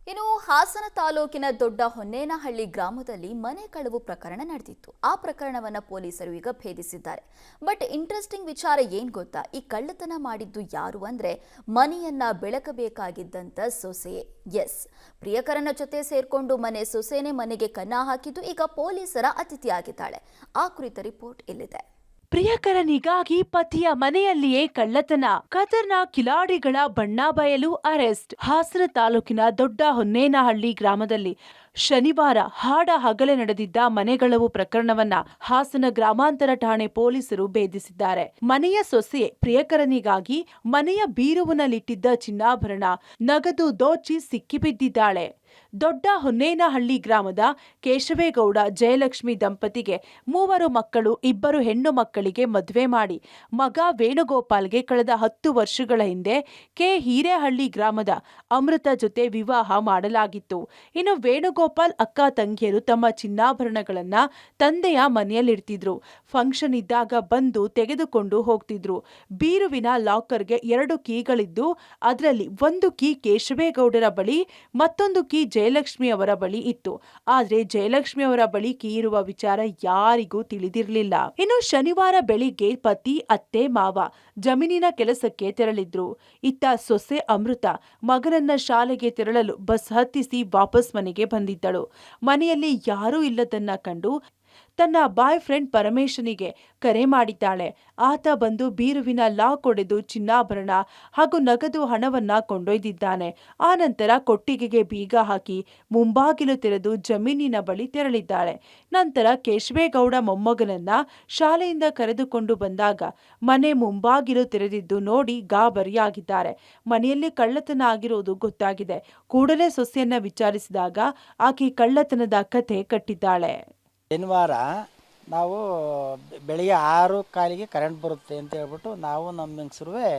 ಇನ್ನು ಹಾಸನ ತಾಲೂಕಿನ ದೊಡ್ಡ ಹೊನ್ನೇನಹಳ್ಳಿ ಗ್ರಾಮದಲ್ಲಿ ಮನೆ ಕಳವು ಪ್ರಕರಣ ನಡೆದಿತ್ತು. ಆ ಪ್ರಕರಣವನ್ನ ಪೊಲೀಸರು ಈಗ ಭೇದಿಸಿದ್ದಾರೆ. ಬಟ್ ಇಂಟ್ರೆಸ್ಟಿಂಗ್ ವಿಚಾರ ಏನ್ ಗೊತ್ತಾ, ಈ ಕಳ್ಳತನ ಮಾಡಿದ್ದು ಯಾರು ಅಂದ್ರೆ ಮನೆಯನ್ನ ಬೆಳಕಬೇಕಾಗಿದ್ದಂತ ಸೊಸೆಯೇ. ಎಸ್, ಪ್ರಿಯಕರನ ಜೊತೆ ಸೇರ್ಕೊಂಡು ಸೊಸೆನೇ ಮನೆಗೆ ಕನ್ನ ಹಾಕಿದ್ದು ಈಗ ಪೊಲೀಸರ ಅತಿಥಿಯಾಗಿದ್ದಾಳೆ. ಆ ಕುರಿತ ರಿಪೋರ್ಟ್ ಇಲ್ಲಿದೆ. ಪ್ರಿಯಕರನಿಗಾಗಿ ಪತಿಯ ಮನೆಯಲ್ಲಿಯೇ ಕಳ್ಳತನ, ಖತರ್ನಾಕ್ ಕಿಲಾಡಿಗಳ ಬಣ್ಣ ಬಯಲು ಅರೆಸ್ಟ್. ಹಾಸನ ತಾಲೂಕಿನ ದೊಡ್ಡ ಹೊನ್ನೇನಹಳ್ಳಿ ಗ್ರಾಮದಲ್ಲಿ ಶನಿವಾರ ಹಾಡ ಹಗಲೇ ನಡೆದಿದ್ದ ಮನೆಗಳವು ಪ್ರಕರಣವನ್ನ ಹಾಸನ ಗ್ರಾಮಾಂತರ ಠಾಣೆ ಪೊಲೀಸರು ಭೇದಿಸಿದ್ದಾರೆ. ಮನೆಯ ಸೊಸೆ ಪ್ರಿಯಕರನಿಗಾಗಿ ಮನೆಯ ಬೀರುವಿನಲ್ಲಿಟ್ಟಿದ್ದ ಚಿನ್ನಾಭರಣ, ನಗದು ದೋಚಿ ಸಿಕ್ಕಿಬಿದ್ದಿದ್ದಾಳೆ. ದೊಡ್ಡ ಹೊನ್ನೇನಹಳ್ಳಿ ಗ್ರಾಮದ ಕೇಶವೇಗೌಡ ಜಯಲಕ್ಷ್ಮಿ ದಂಪತಿಗೆ 3 ಮಕ್ಕಳು, 2 ಹೆಣ್ಣು ಮಕ್ಕಳಿಗೆ ಮದುವೆ ಮಾಡಿ ಮಗ ವೇಣುಗೋಪಾಲ್ಗೆ ಕಳೆದ 10 ವರ್ಷಗಳ ಹಿಂದೆ ಕೆ ಹಿರೇಹಳ್ಳಿ ಗ್ರಾಮದ ಅಮೃತ ಜೊತೆ ವಿವಾಹ ಮಾಡಲಾಗಿತ್ತು. ಇನ್ನು ವೇಣುಗೋಪಾಲ್ ಅಕ್ಕ ತಂಗಿಯರು ತಮ್ಮ ಚಿನ್ನಾಭರಣಗಳನ್ನ ತಂದೆಯ ಮನೆಯಲ್ಲಿಡ್ತಿದ್ರು. ಫಂಕ್ಷನ್ ಇದ್ದಾಗ ಬಂದು ತೆಗೆದುಕೊಂಡು ಹೋಗ್ತಿದ್ರು. ಬೀರುವಿನ ಲಾಕರ್ಗೆ 2 ಕೀಗಳಿದ್ದು ಅದರಲ್ಲಿ ಒಂದು ಕೀ ಕೇಶವೇಗೌಡರ ಬಳಿ, ಮತ್ತೊಂದು ಕೀ ಜಯಲಕ್ಷ್ಮಿ ಅವರ ಬಳಿ ಇತ್ತು. ಆದ್ರೆ ಜಯಲಕ್ಷ್ಮಿ ಅವರ ಬಳಿ ಕೀ ಇರುವ ವಿಚಾರ ಯಾರಿಗೂ ತಿಳಿದಿರಲಿಲ್ಲ. ಇನ್ನು ಶನಿವಾರ ಬೆಳಿಗ್ಗೆ ಪತಿ, ಅತ್ತೆ, ಮಾವ ಜಮೀನಿನ ಕೆಲಸಕ್ಕೆ ತೆರಳಿದ್ರು. ಇತ್ತ ಸೊಸೆ ಅಮೃತ ಮಗನನ್ನ ಶಾಲೆಗೆ ತೆರಳಲು ಬಸ್ ಹತ್ತಿಸಿ ವಾಪಸ್ ಮನೆಗೆ ಬಂದಿದ್ದಳು. ಮನೆಯಲ್ಲಿ ಯಾರೂ ಇಲ್ಲದನ್ನ ಕಂಡು ತನ್ನ ಬಾಯ್ ಫ್ರೆಂಡ್ ಪರಮೇಶನಿಗೆ ಕರೆ ಮಾಡಿದ್ದಾಳೆ. ಆತ ಬಂದು ಬೀರುವಿನ ಲಾಕ್ ಒಡೆದು ಚಿನ್ನಾಭರಣ ಹಾಗೂ ನಗದು ಹಣವನ್ನ ಕೊಂಡೊಯ್ದಿದ್ದಾನೆ. ಆ ನಂತರ ಕೊಟ್ಟಿಗೆಗೆ ಬೀಗ ಹಾಕಿ ಮುಂಬಾಗಿಲು ತೆರೆದು ಜಮೀನಿನ ಬಳಿ ತೆರಳಿದ್ದಾಳೆ. ನಂತರ ಕೇಶವೇಗೌಡ ಮೊಮ್ಮಗನನ್ನ ಶಾಲೆಯಿಂದ ಕರೆದುಕೊಂಡು ಬಂದಾಗ ಮನೆ ಮುಂಬಾಗಿಲು ತೆರೆದಿದ್ದು ನೋಡಿ ಗಾಬರಿಯಾಗಿದ್ದಾರೆ. ಮನೆಯಲ್ಲಿ ಕಳ್ಳತನ ಆಗಿರುವುದು ಗೊತ್ತಾಗಿದೆ. ಕೂಡಲೇ ಸೊಸೆಯನ್ನ ವಿಚಾರಿಸಿದಾಗ ಆಕೆ ಕಳ್ಳತನದ ಕಥೆ ಕಟ್ಟಿದ್ದಾಳೆ. ಶನಿವಾರ ನಾವು ಬೆಳಿಗ್ಗೆ 6:15ಗೆ ಕರೆಂಟ್ ಬರುತ್ತೆ ಅಂತ ಹೇಳ್ಬಿಟ್ಟು ನಾವು ನಮ್ಮ ಹೆಂಗಸರುವೆ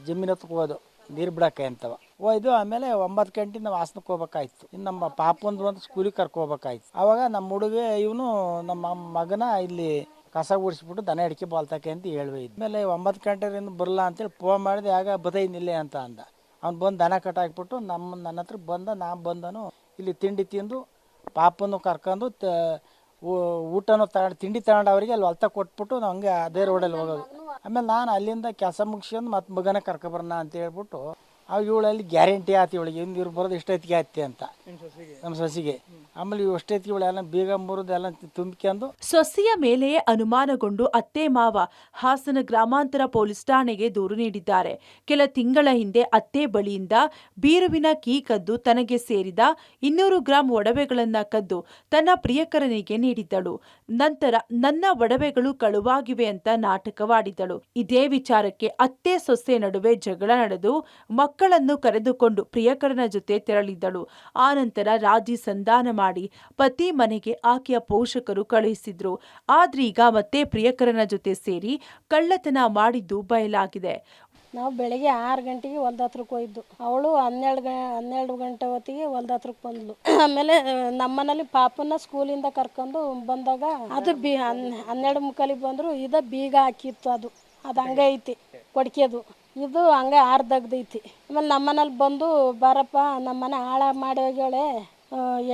ಜಮೀನು ಹತ್ರಕ್ಕೆ ಹೋದು ನೀರು ಬಿಡೋಕ್ಕೆ ಅಂತವ ಹೋಯ್ದು. ಆಮೇಲೆ 9 ಗಂಟೆ ನಾವು ಹಾಸನಕ್ಕೆ ಹೋಗ್ಬೇಕಾಯ್ತು. ಇನ್ನು ನಮ್ಮ ಪಾಪಂದು ಒಂದು ಸ್ಕೂಲಿಗೆ ಕರ್ಕೊಬೇಕಾಯ್ತು. ಆವಾಗ ನಮ್ಮ ಹುಡುಗ ಇವನು ನಮ್ಮ ಮಗನ ಇಲ್ಲಿ ಕಸ ಗುಡಿಸ್ಬಿಟ್ಟು ದನ ಅಡಿಕೆ ಬಾಲ್ತಕ್ಕೆ ಅಂತ ಹೇಳ್ವೆ. ಆಮೇಲೆ 9 ಗಂಟೆಯಿಂದ ಬರಲ್ಲ ಅಂತೇಳಿ ಫೋನ್ ಮಾಡಿದೆ. ಆಗ ಬದೈನಿಲ್ಲೇ ಅಂತ ಅಂದ. ಅವ್ನು ಬಂದು ದನ ಕಟ್ಟಾಕ್ಬಿಟ್ಟು ನನ್ನ ಹತ್ರ ಬಂದ. ನಾನು ಬಂದನು ಇಲ್ಲಿ ತಿಂಡಿ ತಿಂದು ಪಾಪನ್ನು ಕರ್ಕೊಂಡು ಊಟನೂ ತಗೊಂಡು ತಿಂಡಿ ತಗೊಂಡು ಅವರಿಗೆ ಅಲ್ಲಿ ಹೊಲ್ತ ಕೊಟ್ಬಿಟ್ಟು ನಾವು ಹಂಗೆ ಅದೇ ರೋಡಲ್ಲಿ ಹೋಗೋದು. ಆಮೇಲೆ ನಾನು ಅಲ್ಲಿಂದ ಕೆಲಸ ಮುಗಿಸ್ಕೊಂಡು ಮತ್ತೆ ಮಗನ ಕರ್ಕೊಬರೋಣ ಅಂತ ಹೇಳ್ಬಿಟ್ಟು ಇವಳಲ್ಲಿ ಗ್ಯಾರಂಟಿ ಆಯ್ತು ಇವಳಿಗೆ ಇವ್ರು ಬರೋದು ಇಷ್ಟೊತ್ತಿಗೆ ಆಯ್ತು ಅಂತ ನಮ್ಮ ಸೊಸಿಗೆ. ಆಮೇಲೆ ಇಷ್ಟೊತ್ತಿಗೆ ಇವಳೆಲ್ಲ ಬೀಗ ಮುರಿದು ಎಲ್ಲ ತುಂಬಿಕೊಂಡು ಸೊಸೆಯ ಮೇಲೆಯೇ ಅನುಮಾನಗೊಂಡು ಅತ್ತೆ ಮಾವ ಹಾಸನ ಗ್ರಾಮಾಂತರ ಪೊಲೀಸ್ ಠಾಣೆಗೆ ದೂರು ನೀಡಿದ್ದಾರೆ. ಕೆಲ ತಿಂಗಳ ಹಿಂದೆ ಅತ್ತೆ ಬಳಿಯಿಂದ ಬೀರುವಿನ ಕೀ ಕದ್ದು ತನಗೆ ಸೇರಿದ 200 ಗ್ರಾಂ ಒಡವೆಗಳನ್ನ ಕದ್ದು ತನ್ನ ಪ್ರಿಯಕರನಿಗೆ ನೀಡಿದ್ದಳು. ನಂತರ ನನ್ನ ಒಡವೆಗಳು ಕಳುವಾಗಿವೆ ಅಂತ ನಾಟಕವಾಡಿದ್ದಳು. ಇದೇ ವಿಚಾರಕ್ಕೆ ಅತ್ತೆ ಸೊಸೆ ನಡುವೆ ಜಗಳ ನಡೆದು ಮಕ್ಕಳನ್ನು ಕರೆದುಕೊಂಡು ಪ್ರಿಯಕರನ ಜೊತೆ ತೆರಳಿದ್ದಳು. ಆನಂತರ ರಾಜಿ ಸಂಧಾನ ಮಾಡಿ ಪತಿ ಮನೆಗೆ ಆಕೆಯ ಪೋಷಕರು ಕಳುಹಿಸಿದ್ರು. ಆದ್ರೀಗ ಮತ್ತೆ ಪ್ರಿಯಕರನ ಜೊತೆ ಸೇರಿ ಕಳ್ಳತನ ಮಾಡಿದ್ದು ಬಯಲಾಗಿದೆ. ನಾವು ಬೆಳಗ್ಗೆ 6 ಗಂಟೆಗೆ ಹೊಲ್ದ ಹತ್ರಕ್ಕೆ ಹೋಯ್ದು. ಅವಳು 12 ಗಂಟೆ ಹೊತ್ತಿಗೆ ಹೊಲ್ದ ಹತ್ರಕ್ಕೆ ಬಂದ್ಲು. ಆಮೇಲೆ ನಮ್ಮನೇಲಿ ಪಾಪನ್ನ ಸ್ಕೂಲಿಂದ ಕರ್ಕೊಂಡು ಬಂದಾಗ ಅದು 12:45 ಬಂದ್ರು. ಬೀಗ ಹಾಕಿತ್ತು. ಅದು ಹಂಗೆ ಐತಿ ಕೊಡ್ಕೆದು. ಇದು ಹಂಗೆ ಆರ್ದಗ್ದೈತಿ. ಆಮೇಲೆ ನಮ್ಮನೇಲಿ ಬಂದು ಬಾರಪ್ಪ ನಮ್ಮನೆ ಹಾಳ ಮಾಡಿ ಹೋಗ್ಯಾಳೆ,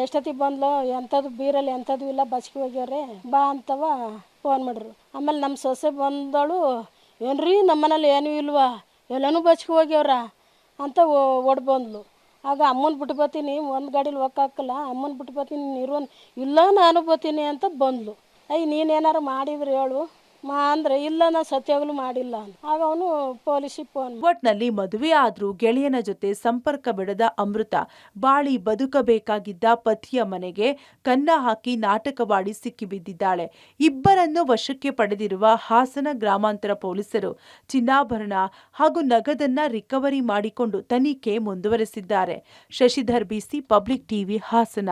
ಎಷ್ಟೊತ್ತಿಗೆ ಬಂದ್ಲು, ಎಂಥದ್ದು ಬೀರಲ್ಲಿ ಎಂಥದ್ದು ಇಲ್ಲ, ಬಸ್ಗೆ ಹೋಗ್ಯಾರೆ ಬಾ ಅಂತವ ಫೋನ್ ಮಾಡ್ರು. ಆಮೇಲೆ ನಮ್ಮ ಸೊಸೆ ಬಂದಳು. ಏನ್ರಿ ನಮ್ಮನೇಲಿ ಏನೂ ಇಲ್ವಾ, ಎಲ್ಲನೂ ಬಸ್ಗೆ ಹೋಗ್ಯವ್ರ ಅಂತ ಬಂದ್ಲು. ಆಗ ಅಮ್ಮನ ಬಿಟ್ಟು ಬರ್ತೀನಿ, ಒಂದು ಗಾಡೀಲಿ ಹೋಗಕ್ಕಾಗಲ್ಲ, ಅಮ್ಮನ ಬಿಟ್ಟು ಬರ್ತೀನಿ, ಇಲ್ಲ ನಾನು ಬರ್ತೀನಿ ಅಂತ ಬಂದ್ಲು. ನೀನೇನಾರು ಮಾಡಿದ್ರೆ ಹೇಳು ಅಂದ್ರೆ ಇಲ್ಲ, ನಾ ಸತ್ಯಾಗಲೂ ಮಾಡಿಲ್ಲ. ಆಗ ಅವನು ಪೊಲೀಸಿಗೆ ಫೋನ್. ಒಟ್ನಲ್ಲಿ ಮದುವೆ ಆದ್ರೂ ಗೆಳೆಯನ ಜೊತೆ ಸಂಪರ್ಕ ಬಿಡದ ಅಮೃತ ಬಾಳಿ ಬದುಕಬೇಕಾಗಿದ್ದ ಪತಿಯ ಮನೆಗೆ ಕನ್ನ ಹಾಕಿ ನಾಟಕವಾಡಿ ಸಿಕ್ಕಿಬಿದ್ದಿದ್ದಾಳೆ. ಇಬ್ಬರನ್ನು ವಶಕ್ಕೆ ಪಡೆದಿರುವ ಹಾಸನ ಗ್ರಾಮಾಂತರ ಪೊಲೀಸರು ಚಿನ್ನಾಭರಣ ಹಾಗೂ ನಗದನ್ನ ರಿಕವರಿ ಮಾಡಿಕೊಂಡು ತನಿಖೆ ಮುಂದುವರೆಸಿದ್ದಾರೆ. ಶಶಿಧರ್ ಬಿಸಿ, ಪಬ್ಲಿಕ್ ಟಿವಿ, ಹಾಸನ.